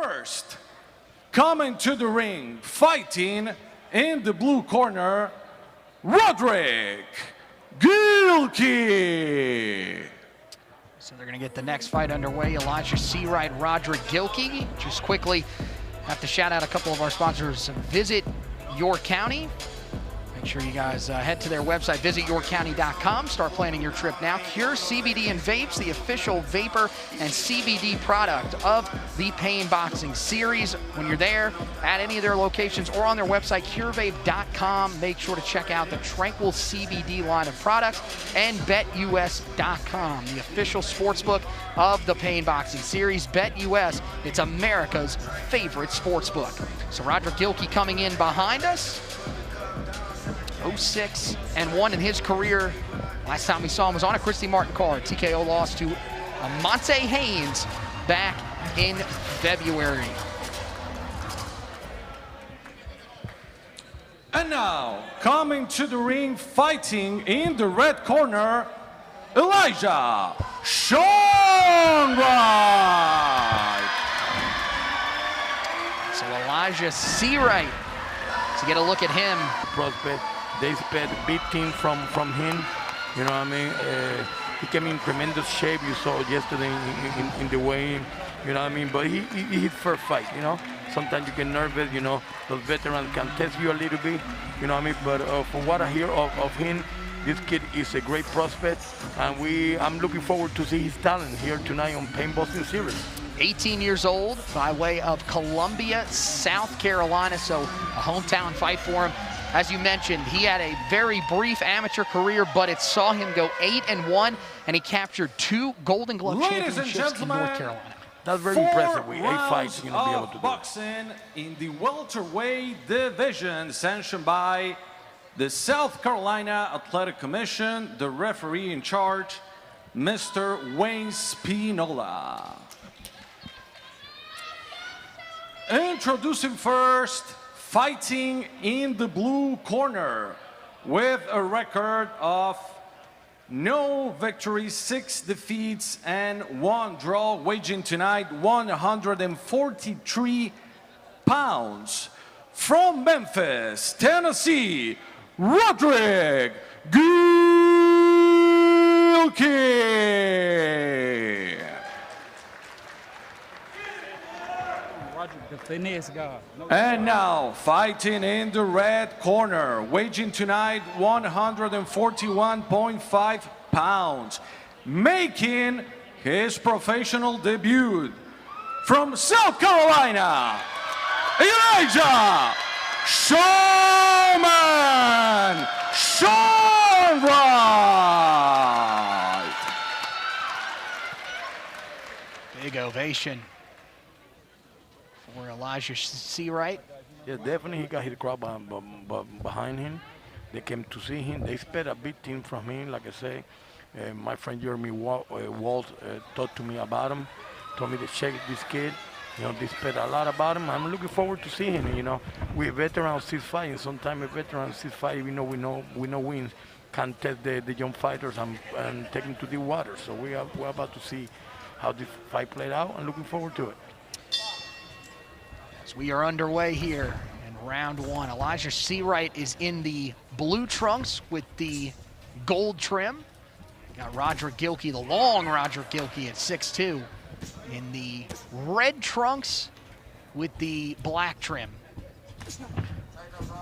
First, coming to the ring, fighting in the blue corner, Roderick Gilkey. So they're going to get the next fight underway. Elijah Seawright, Roderick Gilkey. Just quickly have to shout out a couple of our sponsors. Visit Your County. Make sure you guys head to their website, visityourcounty.com. Start planning your trip now. Cure CBD and Vapes, the official vapor and CBD product of the Payne Boxing Series. When you're there at any of their locations or on their website, curevape.com, make sure to check out the Tranquil CBD line of products, and betus.com, the official sportsbook of the Payne Boxing Series. BetUS, it's America's favorite sportsbook. So Roderick Gilkey coming in behind us. 0-6-1 in his career. Last time we saw him was on a Christy Martin card. TKO loss to Monte Haynes back in February. And now, coming to the ring, fighting in the red corner, Elijah Seawright. So Elijah Seawright, to get a look at him. Prospect. They expect a big team from him, you know what I mean? He came in tremendous shape, you saw yesterday in the weigh-in, you know what I mean? But he his first fight, you know? Sometimes you get nervous, you know? Those veterans can test you a little bit, you know what I mean? But from what I hear of him, this kid is a great prospect, and I'm looking forward to see his talent here tonight on Payne Boxing Series. 18 years old, by way of Columbia, South Carolina, so a hometown fight for him. As you mentioned, he had a very brief amateur career, but it saw him go 8-1, and he captured 2 Golden Glove championships in North Carolina. That's very impressive. With 8 fights, you're going to be able to do boxing in the welterweight division, sanctioned by the South Carolina Athletic Commission, the referee in charge, Mr. Wayne Spinola. Introducing first, fighting in the blue corner with a record of no victories, 6 defeats, and 1 draw, weighing tonight 143 pounds. From Memphis, Tennessee, Roderick Gilkey. The finesse guy. And now, fighting in the red corner, weighing tonight 141.5 pounds, making his professional debut from South Carolina, Elijah Seawright. Big ovation for Elijah Seawright. Yeah, definitely he got his crowd behind him. They came to see him. They expect a big team from him, like I say. My friend Jeremy Walt talked to me about him, told me to check this kid. You know, they expect a lot about him. I'm looking forward to seeing him. You know, we're veterans still fighting. Sometimes a veteran still fighting. We know wins can test the young fighters and take them to the water. So we're about to see how this fight played out, and looking forward to it. As we are underway here in round 1, Elijah Seawright is in the blue trunks with the gold trim. Got Roderick Gilkey, the long Roderick Gilkey at 6'2", in the red trunks with the black trim.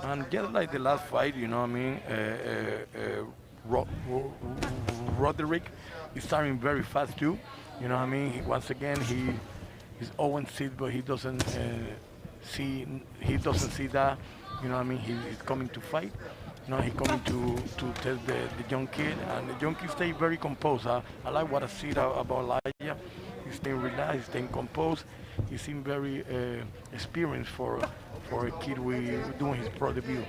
And just like the last fight, you know what I mean, Roderick is starting very fast too. You know what I mean? Once again, he's 0-6, but he doesn't see that. You know what I mean? He's coming to fight. You know, he's coming to test the young kid, and the young kid stay very composed. I like what I see about Elijah. He's staying relaxed, he's staying composed. He seems very experienced for a kid doing his pro debut.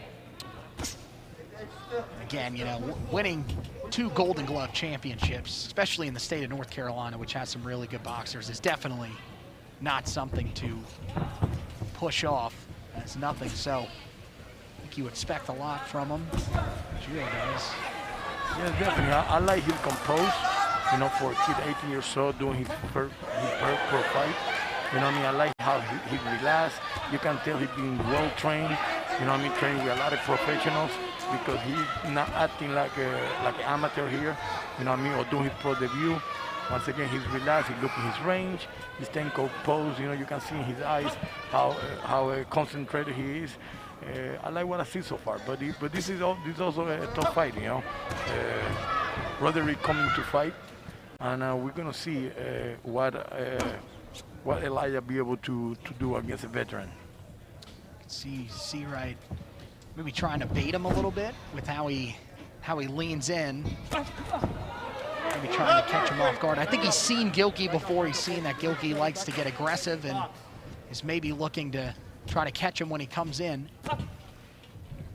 Again, you know, winning 2 Golden Glove championships, especially in the state of North Carolina, which has some really good boxers, is definitely not something to push off as nothing. So I think you expect a lot from him. Gio does. Yeah, definitely. I like him composed. You know, for a kid 18 years old doing his first pro fight. You know what I mean? I like how he relaxed. You can tell he's been well trained. You know what I mean? Training with a lot of professionals because he's not acting like an amateur here. You know what I mean? Or doing his pro debut. Once again, he's relaxed. He's looking his range. He's staying composed. You know, you can see in his eyes how concentrated he is. I like what I see so far. But this is also a tough fight. You know, Roderick coming to fight, and we're gonna see what Elijah be able to do against a veteran. See Seawright maybe trying to bait him a little bit with how he leans in. Maybe trying to catch him off guard. I think he's seen Gilkey before. He's seen that Gilkey likes to get aggressive and is maybe looking to try to catch him when he comes in.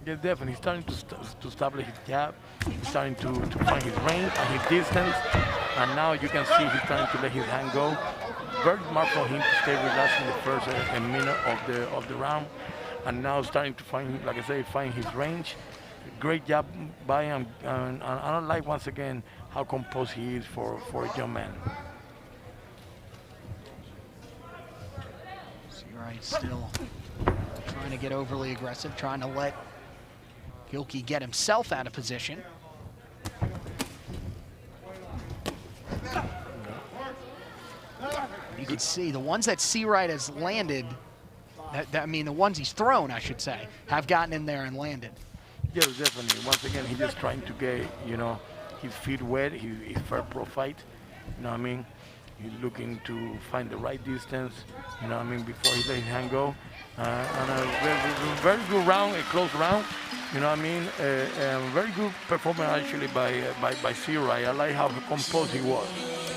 Yeah, definitely. He's starting to establish his jab. He's starting to find his range and his distance. And now you can see he's trying to let his hand go. Very smart for him to stay relaxed in the first minute of the round. And now starting to find, like I say, find his range. Great job by him. And I like, once again, how composed he is for a young man. Seawright still trying to get overly aggressive, trying to let Gilkey get himself out of position. You can see the ones that Seawright has landed, I mean the ones he's thrown, I should say, have gotten in there and landed. Yes, definitely. Once again, he's just trying to get, you know, his feet wet, his fair pro fight. You know what I mean? He's looking to find the right distance, you know what I mean, before he let his hand go. And a very good round, a close round, you know what I mean? Very good performance actually by Seawright. I like how composed he was.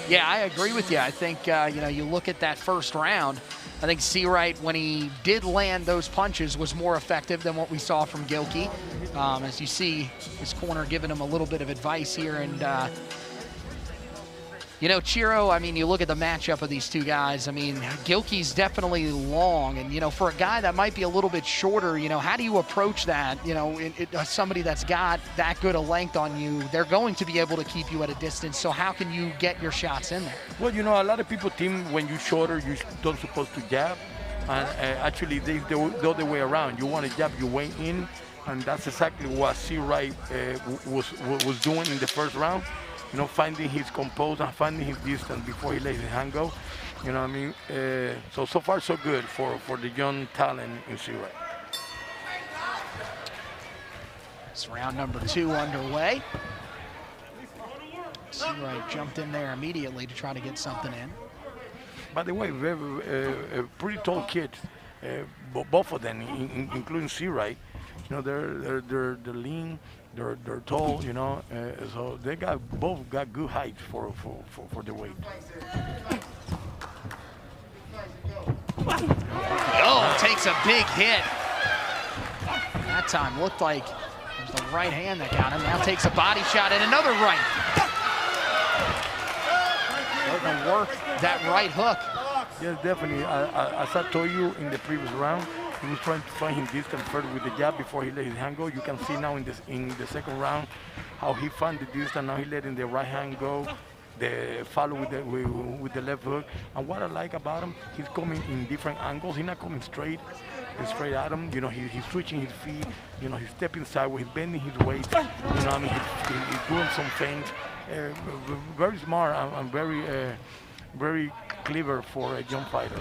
Yeah, I agree with you. I think, you know, you look at that first round, I think Seawright, when he did land those punches, was more effective than what we saw from Gilkey. As you see, his corner giving him a little bit of advice here. And, you know, Chiro, I mean, you look at the matchup of these two guys. I mean, Gilkey's definitely long. And, you know, for a guy that might be a little bit shorter, you know, how do you approach that? You know, somebody that's got that good a length on you, they're going to be able to keep you at a distance. So how can you get your shots in there? Well, you know, a lot of people think when you're shorter, you don't supposed to jab. And actually, the other way around. You want to jab your way in. And that's exactly what Seawright was doing in the first round. You know, finding his composure and finding his distance before he let his hand go. You know what I mean? So far, so good for the young talent in Seawright. It's round number 2 underway. Seawright jumped in there immediately to try to get something in. By the way, very pretty tall kids, both of them, including Seawright. You know, they're lean, they're tall. You know, so they both got good height for the weight. Oh, takes a big hit. That time looked like it was the right hand that got him. Now takes a body shot and another right. Starting to work that right hook. Yes, definitely. As I told you in the previous round, he was trying to find his distance first with the jab before he let his hand go. You can see now in the second round how he found the distance. Now he letting the right hand go, the follow with the left hook. And what I like about him, he's coming in different angles. He's not coming straight at him. You know, he's switching his feet. You know, he's stepping sideways, he's bending his weight. You know, I mean, he's doing some things. Very smart and very clever for a young fighter.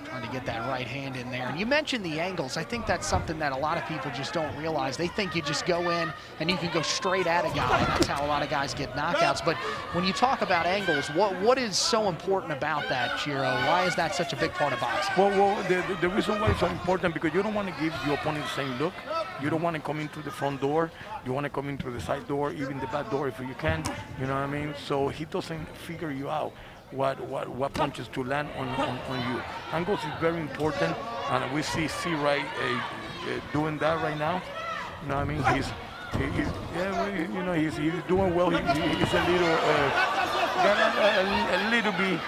Trying to get that right hand in there. And you mentioned the angles. I think that's something that a lot of people just don't realize. They think you just go in and you can go straight at a guy. That's how a lot of guys get knockouts. But when you talk about angles, what is so important about that, Chiro? Why is that such a big part of boxing? Well, the reason why it's so important, because you don't want to give your opponent the same look. You don't want to come in through the front door. You want to come in through the side door, even the back door if you can. You know what I mean? So he doesn't figure you out what punches to land on you. Angles is very important, and we see Seawright doing that right now. You know what I mean? He's doing well. He's a little bit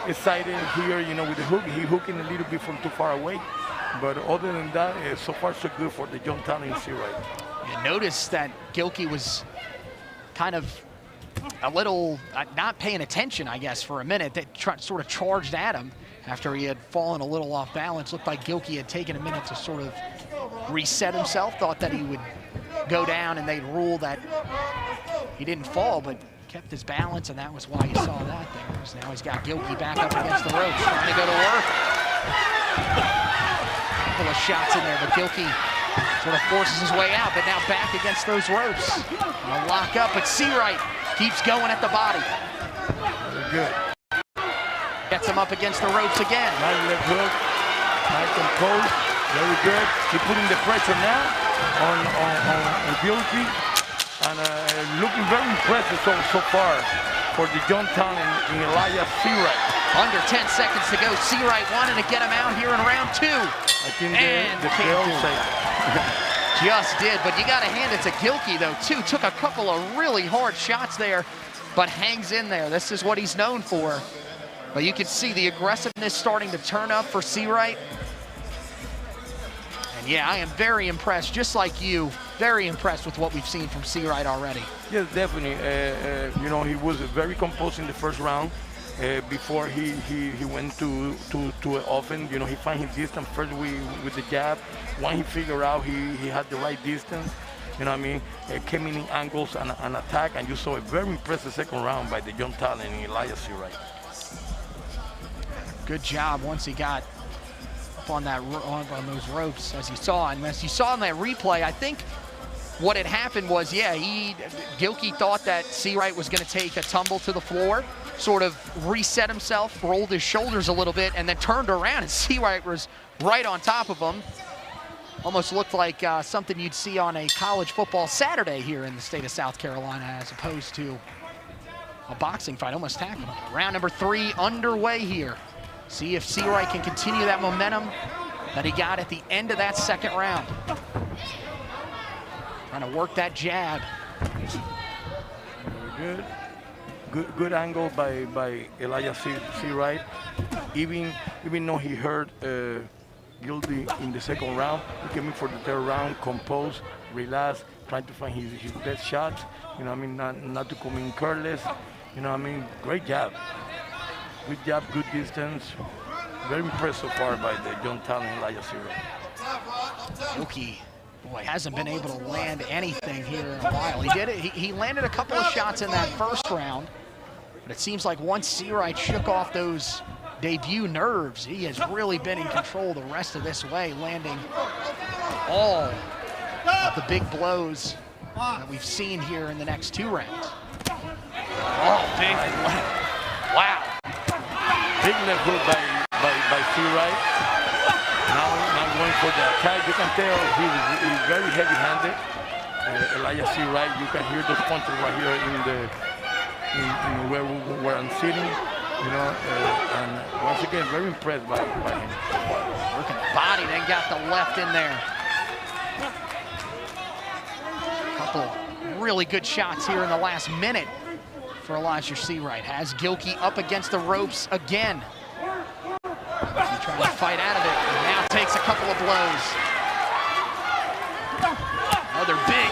excited here. You know, with the hook, he's hooking a little bit from too far away. But other than that, so far so good for the young talent in Seawright. You notice that Gilkey was kind of a little not paying attention, I guess, for a minute. That sort of charged at him after he had fallen a little off balance. Looked like Gilkey had taken a minute to sort of reset himself, thought that he would go down and they'd rule that he didn't fall, but kept his balance, and that was why you saw that there. So now he's got Gilkey back up against the ropes, trying to go to work. A couple of shots in there, but Gilkey sort of forces his way out, but now back against those ropes. Gonna lock up, but Seawright keeps going at the body. Very good. Gets him up against the ropes again. Nice left hook, nice composed, very good. He's putting the pressure now on Gilkey, and looking very impressive so far for the young talent in Elias Seawright. Under 10 seconds to go. Seawright wanted to get him out here in round 2. I think And the bell said just did, but you got to hand it to Gilkey, though, too. Took a couple of really hard shots there, but hangs in there. This is what he's known for. But you can see the aggressiveness starting to turn up for Seawright. And yeah, I am very impressed, just like you, very impressed with what we've seen from Seawright already. Yes, definitely. You know, he was very composed in the first round. Before he went to offense, you know, he found his distance first with the jab. When he figured out he had the right distance, you know what I mean, came in angles and attack, and you saw a very impressive second round by the young talent in Elias Seawright. Good job once he got up on that on those ropes, as you saw. And as you saw in that replay, I think what had happened was, yeah, Gilkey thought that Seawright was going to take a tumble to the floor, sort of reset himself, rolled his shoulders a little bit, and then turned around, and Seawright was right on top of him. Almost looked like something you'd see on a college football Saturday here in the state of South Carolina, as opposed to a boxing fight. Almost tackled him. Round number 3 underway here. See if Seawright can continue that momentum that he got at the end of that second round. Trying to work that jab. Very good. Good angle by Elias Seawright. Even though he hurt Gilkey in the second round, he came in for the third round, composed, relaxed, trying to find his best shots. You know what I mean? Not to come in careless. You know what I mean? Great jab. Good jab, good distance. Very impressed so far by the young talent Elias Seawright. Gilkey, boy, hasn't been able to land anything here in a while. He did it. He landed a couple of shots in that first round, but it seems like once Seawright shook off those debut nerves, he has really been in control the rest of this way, landing all of the big blows that we've seen here in the next 2 rounds. Oh, big, wow. Big left hook by Seawright. Now going for the attack. You can tell he's very heavy-handed. Elias Seawright, you can hear those punches right here in where I'm sitting. You know, and once again, very impressed by him. Working the body, then got the left in there. A couple really good shots here in the last minute for Elijah Seawright. Has Gilkey up against the ropes again. He's trying to fight out of it. And now takes a couple of blows. Another big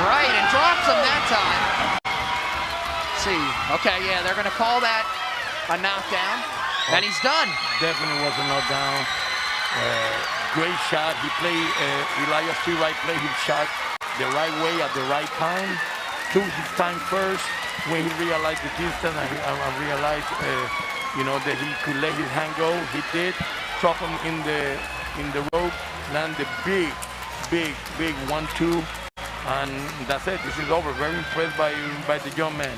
right, and drops him that time. Let's see, okay, yeah, they're gonna call that a knockdown, and he's done. Definitely was a knockdown. Great shot. He played, Elias Seawright played his shot the right way at the right time. Took his time first. When he realized the distance and realized, you know, that he could let his hand go, he did. Drop him in the rope, land the big 1-2, and that's it. This is over. Very impressed by the young man.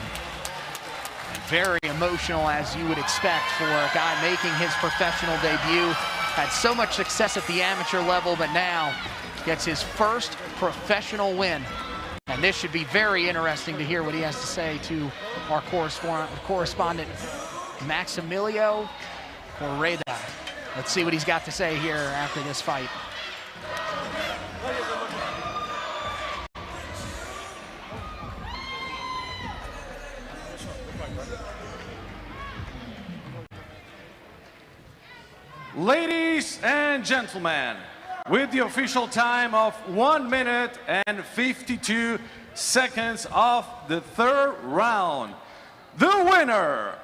Very emotional, as you would expect for a guy making his professional debut. Had so much success at the amateur level, but now gets his first professional win. And this should be very interesting to hear what he has to say to our correspondent, Maximilio Correda. Let's see what he's got to say here after this fight. Ladies and gentlemen, with the official time of 1 minute and 52 seconds of the third round. The winner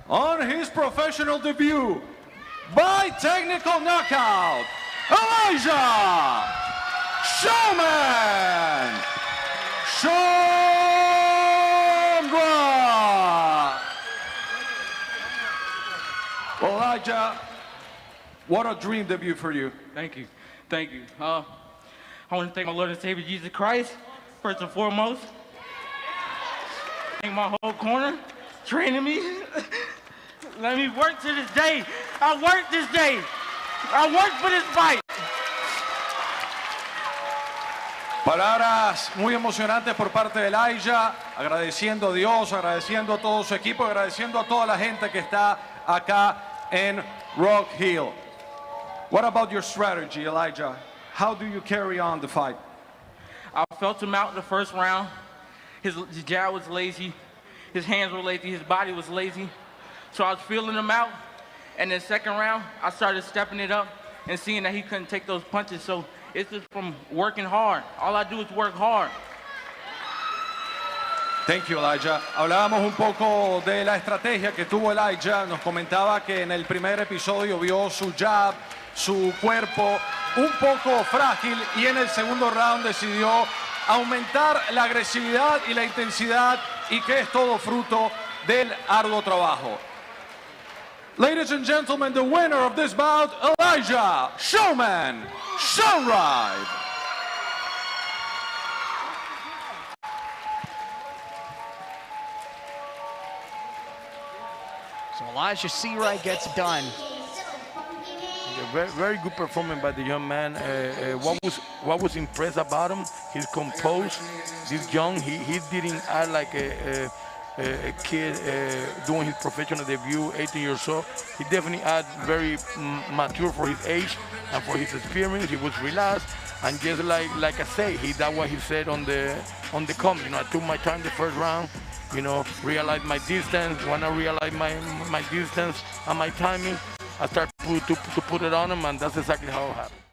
on his professional debut by technical knockout, Elijah Showman Showman. Well, Elijah, what a dream debut for you. Thank you. Thank you. I want to thank my Lord and Savior Jesus Christ, first and foremost. Thank my whole corner, training me. Let me work to this day. I worked this day. I worked for this fight. Palabras muy emocionantes por parte de Elijah, agradeciendo a Dios, agradeciendo a todo su equipo, agradeciendo a toda la gente que está acá en Rock Hill. What about your strategy, Elijah? How do you carry on the fight? I felt him out in the first round. His jab was lazy. His hands were lazy. His body was lazy. So I was feeling him out. And in the second round, I started stepping it up and seeing that he couldn't take those punches. So it's just from working hard. All I do is work hard. Thank you, Elijah. Hablábamos un poco de la estrategia que tuvo Elijah. Nos comentaba que en el primer episodio vio su jab, su cuerpo un poco frágil, y en el segundo round decidió aumentar la agresividad y la intensidad, y que es todo fruto del arduo trabajo. Ladies and gentlemen, the winner of this bout, Elijah Showman Seawright. So Elijah Seawright gets done. Very, very good performance by the young man. What was impressed about him? He's composed. He's young. He didn't act like a kid doing his professional debut, 18 years old. He definitely acted very mature for his age and for his experience. He was relaxed, and just like I say, that's what he said on the comment. You know, I took my time the first round. You know, realized my distance. When I realized my distance and my timing, I started to put it on him, and that's exactly how it happened.